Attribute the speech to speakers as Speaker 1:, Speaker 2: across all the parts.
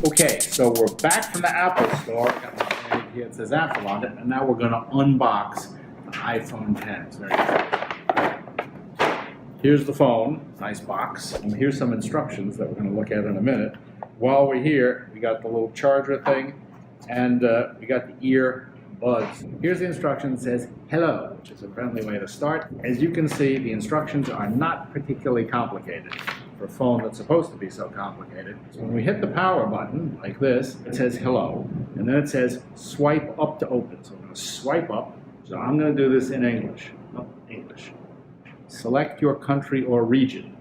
Speaker 1: Okay, so we're back from the Apple store. Got my bag here, it says Apple on it, and now we're going to unbox the iPhone X. Very good. Here's the phone, nice box. And here's some instructions that we're going to look at in a minute. While we're here, we got the little charger thing, and we got the ear buds. Here's the instruction that says hello, which is a friendly way to start. As you can see, the instructions are not particularly complicated for a phone that's supposed to be so complicated. So when we hit the power button, like this, it says hello, and then it says swipe up to open. So I'm going to swipe up. So I'm going to do this in English. Oh, English. Select your country or region.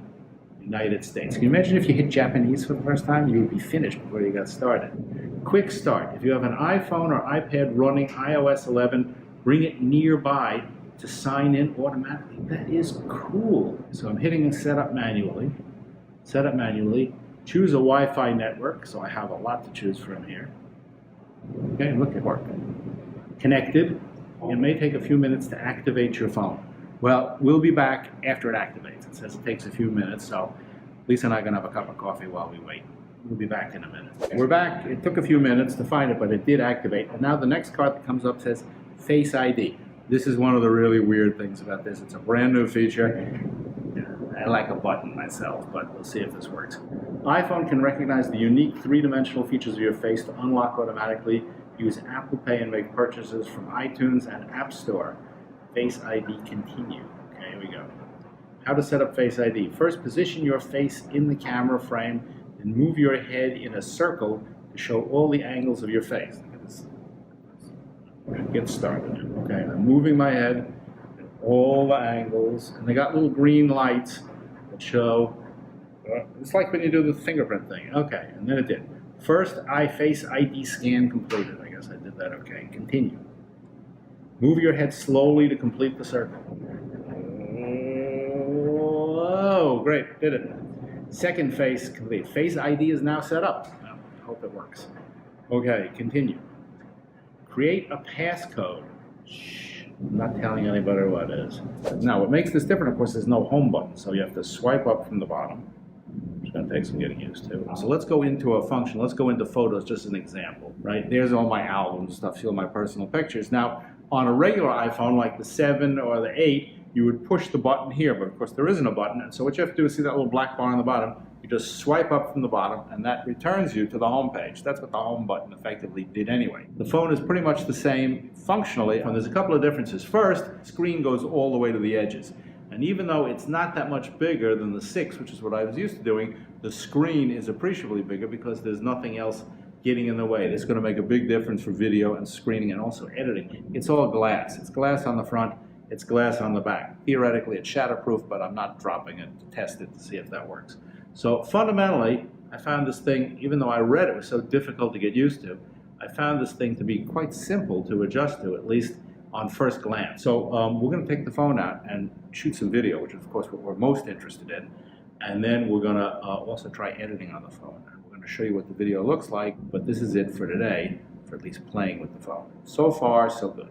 Speaker 1: United States. Can you imagine if you hit Japanese for the first time? You would be finished before you got started. Quick start. If you have an iPhone or iPad running iOS 11, bring it nearby to sign in automatically. That is cool. So I'm hitting set up manually. Set up manually. Choose a Wi-Fi network. So I have a lot to choose from here. Okay, look, it worked. Connected. It may take a few minutes to activate your phone. Well, we'll be back after it activates. It says it takes a few minutes, so Lisa and I are going to have a cup of coffee while we wait. We'll be back in a minute. We're back. It took a few minutes to find it, but it did activate. And now the next card that comes up says Face ID. This is one of the really weird things about this. It's a brand new feature. I like a button myself, but we'll see if this works. iPhone can recognize the unique three-dimensional features of your face to unlock automatically. Use Apple Pay and make purchases from iTunes and App Store. Face ID continue. Okay, here we go. How to set up Face ID. First, position your face in the camera frame and move your head in a circle to show all the angles of your face. Look at this. Get started. Okay, I'm moving my head at all the angles, and they got little green lights that show. It's like when you do the fingerprint thing. Okay, and then it did. First, Face ID scan completed. I guess I did that okay. Continue. Move your head slowly to complete the circle. Oh, great, did it. Second face complete. Face ID is now set up. Well, I hope it works. Okay, continue. Create a passcode. Shh, I'm not telling anybody what it is. Now, what makes this different, of course, is no home button, so you have to swipe up from the bottom. It's going to take some getting used to. So let's go into a function. Let's go into photos, just an example, right? There's all my albums, stuff, see all my personal pictures. Now, on a regular iPhone, like the 7 or the 8, you would push the button here, but of course there isn't a button, and so what you have to do is see that little black bar on the bottom, you just swipe up from the bottom, and that returns you to the home page. That's what the home button effectively did anyway. The phone is pretty much the same functionally, and there's a couple of differences. First, the screen goes all the way to the edges, and even though it's not that much bigger than the 6, which is what I was used to doing, the screen is appreciably bigger because there's nothing else getting in the way. This is going to make a big difference for video and screening and also editing. It's all glass. It's glass on the front, it's glass on the back. Theoretically, it's shatterproof, but I'm not dropping it to test it to see if that works. So fundamentally, I found this thing, even though I read it was so difficult to get used to, I found this thing to be quite simple to adjust to, at least on first glance. So we're going to take the phone out and shoot some video, which is of course what we're most interested in. And then we're going to also try editing on the phone. To show you what the video looks like, but this is it for today, for at least playing with the phone. So far, so good.